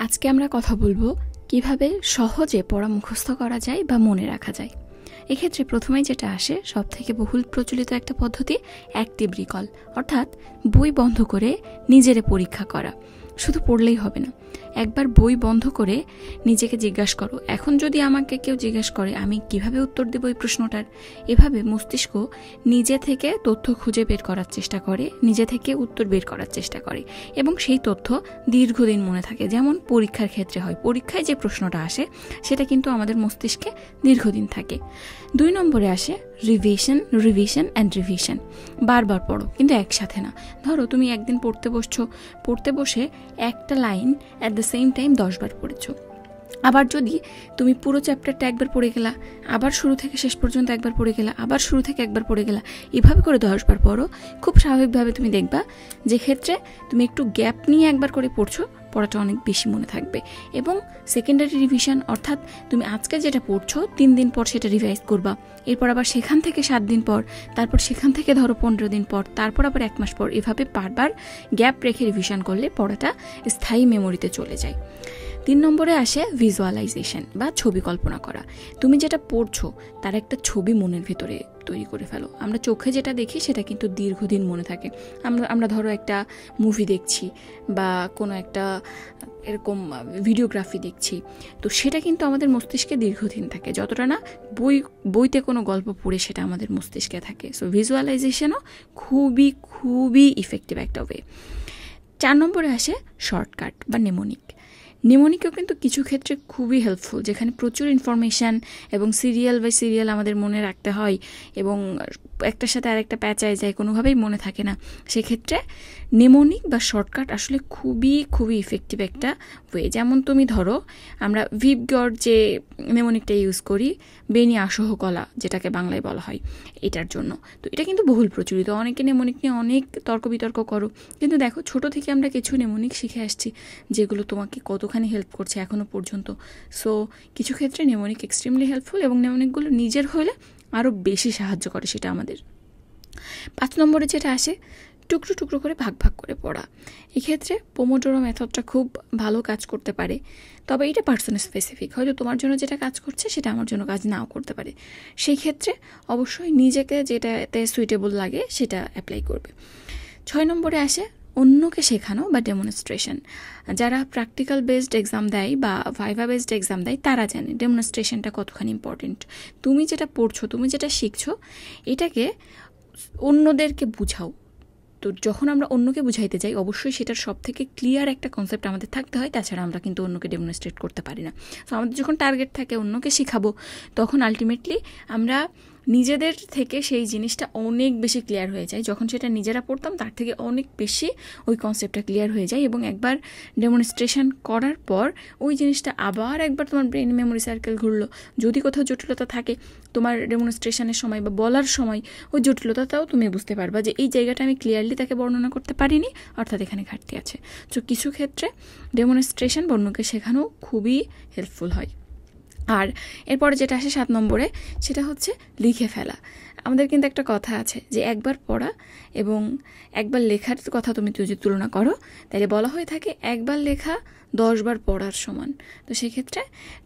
আজকে আমরা কথা বলবো কিভাবে সহজে পড়া মুখস্থ করা যায় বা মনে রাখা যায়। এক্ষেত্রে প্রথমেই যেটা আসে সব থেকে বহুল প্রচলিত একটা পদ্ধতি অ্যাক্টিভ রিকল, অর্থাৎ বই বন্ধ করে নিজেরে পরীক্ষা করা। শুধু পড়লেই হবে না, একবার বই বন্ধ করে নিজেকে জিজ্ঞাসা করো, এখন যদি আমাকে কেউ জিজ্ঞাসা করে আমি কিভাবে উত্তর দেব এই প্রশ্নটার। এভাবে মস্তিষ্ক নিজে থেকে তথ্য খুঁজে বের করার চেষ্টা করে, নিজে থেকে উত্তর বের করার চেষ্টা করে এবং সেই তথ্য দীর্ঘদিন মনে থাকে। যেমন পরীক্ষার ক্ষেত্রে হয়, পরীক্ষায় যে প্রশ্নটা আসে সেটা কিন্তু আমাদের মস্তিষ্কে দীর্ঘদিন থাকে। 2 নম্বরে আসে রিভিশন অ্যান্ড রিভিশন। বারবার পড়ো, কিন্তু একসাথে না। ধরো তুমি একদিন পড়তে বসে একটা line at the same time 10 বার পড়েছো। আবার যদি তুমি পুরো চ্যাপ্টারটা একবার পড়ে গেলা, আবার শুরু থেকে শেষ পর্যন্ত একবার পড়ে গেলা, আবার শুরু থেকে একবার পড়ে গেলা, এভাবে করে 10 বার পড়ো, খুব স্বাভাবিকভাবে তুমি দেখবা যে ক্ষেত্রে তুমি একটু গ্যাপ নিয়ে একবার করে পড়ছো, পড়াটা অনেক বেশি মনে থাকবে। এবং সেকেন্ডারি রিভিশন, অর্থাৎ তুমি আজকে যেটা পড়ছো 3 দিন পর সেটা রিভাইজ করবা, এরপর আবার সেখান থেকে 7 দিন পর, তারপর সেখান থেকে ধরো 15 দিন পর, তারপর আবার 1 মাস পর, এভাবে বারবার গ্যাপ রেখে রিভিশন করলে পড়াটা স্থায়ী মেমোরিতে চলে যায়। 3 নম্বরে আসে ভিজুয়ালাইজেশন বা ছবি কল্পনা করা। তুমি যেটা পড়ছো তার একটা ছবি মনের ভিতরে তৈরি করে ফেলো। আমরা চোখে যেটা দেখি সেটা কিন্তু দীর্ঘদিন মনে থাকে। আমরা ধরো একটা মুভি দেখছি বা কোনো একটা এরকম ভিডিওগ্রাফি দেখছি, তো সেটা কিন্তু আমাদের মস্তিষ্কে দীর্ঘদিন থাকে, যতটা না বইতে কোনো গল্প পড়ে সেটা আমাদের মস্তিষ্কে থাকে। সো ভিজুয়ালাইজেশনও খুবই ইফেক্টিভ একটা ওয়ে। 4 নম্বরে আসে শর্টকাট বা নেমোনিকও কিন্তু কিছু ক্ষেত্রে খুবই হেল্পফুল, যেখানে প্রচুর ইনফরমেশান এবং সিরিয়াল বাই সিরিয়াল আমাদের মনে রাখতে হয় এবং একটার সাথে আরেকটা প্যাঁচায় যায়, কোনোভাবেই মনে থাকে না। সেক্ষেত্রে নেমোনিক বা শর্টকাট আসলে খুবই ইফেক্টিভ একটা ওয়ে। যেমন তুমি ধরো আমরা ভিপগড় যে নেমোনিকটা ইউজ করি, বেনি আসহ কলা যেটাকে বাংলায় বলা হয়, এটার জন্য। তো এটা কিন্তু বহুল প্রচলিত, অনেকে নেমোনিক নিয়ে অনেক তর্ক বিতর্ক করো, কিন্তু দেখো ছোট থেকে আমরা কিছু নেমোনিক শিখে আসছি যেগুলো তোমাকে কতখানি হেল্প করছে এখনও পর্যন্ত। সো কিছু ক্ষেত্রে নেমোনিক এক্সট্রিমলি হেল্পফুল এবং নেমোনিকগুলো নিজের হলে আরও বেশি সাহায্য করে সেটা আমাদের। 5 নম্বরে যেটা আসে টুকরো করে ভাগ করে পড়া। এক্ষেত্রে পোমোডোরো মেথডটা খুব ভালো কাজ করতে পারে, তবে এটা পার্সন স্পেসিফিক। হয়তো তোমার জন্য যেটা কাজ করছে সেটা আমার জন্য কাজ নাও করতে পারে। সেই ক্ষেত্রে অবশ্যই নিজেকে যেটাতে সুইটেবল লাগে সেটা অ্যাপ্লাই করবে। 6 নম্বরে আসে অন্যকে শেখানো বা ডেমনস্ট্রেশন। যারা প্র্যাকটিক্যাল বেসড এক্সাম দেয় বা ভাইভা বেসড এক্সাম দেয় তারা জানে ডেমনস্ট্রেশনটা কতখানি ইম্পর্টেন্ট। তুমি যেটা পড়ছো, তুমি যেটা শিখছো, এটাকে অন্যদেরকে বুঝাও। তো যখন আমরা অন্যকে বুঝাইতে যাই অবশ্যই সেটার সব থেকে ক্লিয়ার একটা কনসেপ্ট আমাদের থাকতে হয়, তাছাড়া আমরা কিন্তু অন্যকে ডেমনস্ট্রেট করতে পারি না। তো আমাদের যখন টার্গেট থাকে অন্যকে শেখাবো, তখন আলটিমেটলি আমরা নিজেদের থেকে সেই জিনিসটা অনেক বেশি ক্লিয়ার হয়ে যায়। যখন সেটা নিজেরা পড়তাম তার থেকে অনেক বেশি ওই কনসেপ্টটা ক্লিয়ার হয়ে যায় এবং একবার ডেমনস্ট্রেশন করার পর ওই জিনিসটা আবার একবার তোমার ব্রেন মেমোরি সার্কেল ঘুরলো। যদি কোথাও জটিলতা থাকে তোমার ডেমনস্ট্রেশনের সময় বা বলার সময়, ওই জটিলতাটাও তুমি বুঝতে পারবা যে এই জায়গাটা আমি ক্লিয়ারলি তাকে বর্ণনা করতে পারিনি, অর্থাৎ এখানে ঘাটতি আছে। তো কিছু ক্ষেত্রে ডেমনস্ট্রেশন বর্ণকে শেখানো খুবই হেল্পফুল হয়। আর এরপরে যেটা আসে 7 নম্বরে, সেটা হচ্ছে লিখে ফেলা। আমাদের কিন্তু একটা কথা আছে যে একবার পড়া এবং একবার লেখার কথা তুমি যদি তুলনা করো তাহলে বলা হয়ে থাকে একবার লেখা 10 বার পড়ার সমান। তো সেক্ষেত্রে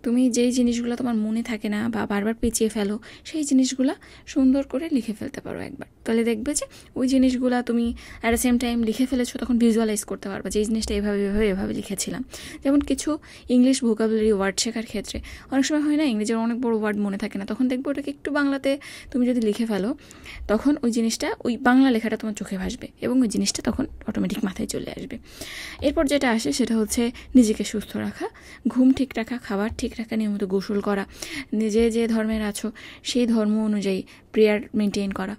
তুমি যেই জিনিসগুলো তোমার মনে থাকে না বা বারবার পেঁচিয়ে ফেলো, সেই জিনিসগুলো সুন্দর করে লিখে ফেলতে পারো একবার, তাহলে দেখবে যে ওই জিনিসগুলো তুমি অ্যাট দ্য সেম টাইম লিখে ফেলেছো, তখন ভিজুয়ালাইজ করতে পারবা যে এই জিনিসটা এভাবে লিখেছিলাম। যেমন কিছু ইংলিশ ভোকাবুলারি ওয়ার্ড শেখার ক্ষেত্রে অনেক সময় হয় না, ইংরেজির অনেক বড় ওয়ার্ড মনে থাকে না, তখন দেখবো ওটাকে একটু বাংলাতে তুমি যদি লিখে ফেলো, তখন ওই জিনিসটা ওই বাংলা লেখাটা তোমার চোখে ভাসবে এবং ওই জিনিসটা তখন অটোমেটিক মাথায় চলে আসবে। এরপর যেটা আসে সেটা হচ্ছে নিজেকে সুস্থ রাখা, ঘুম ঠিক রাখা, খাবার ঠিক রাখা, নিয়মিত গোসল করা, নিজে যে ধর্মের আছো সেই ধর্ম অনুযায়ী প্রেয়ার মেনটেন করা।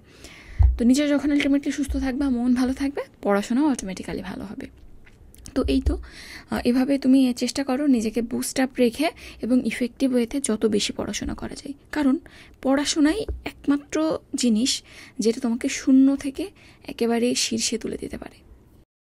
তো নিজে যখন আলটিমেটলি সুস্থ থাকবে, মন ভালো থাকবে, পড়াশোনাও অটোমেটিক্যালি ভালো হবে। তো এই তো এভাবে তুমি চেষ্টা করো নিজেকে বুস্ট আপ রেখে এবং ইফেক্টিভ ওয়েতে যত বেশি পড়াশোনা করা যায়, কারণ পড়াশোনাই একমাত্র জিনিস যেটা তোমাকে শূন্য থেকে একেবারে শীর্ষে তুলে দিতে পারে।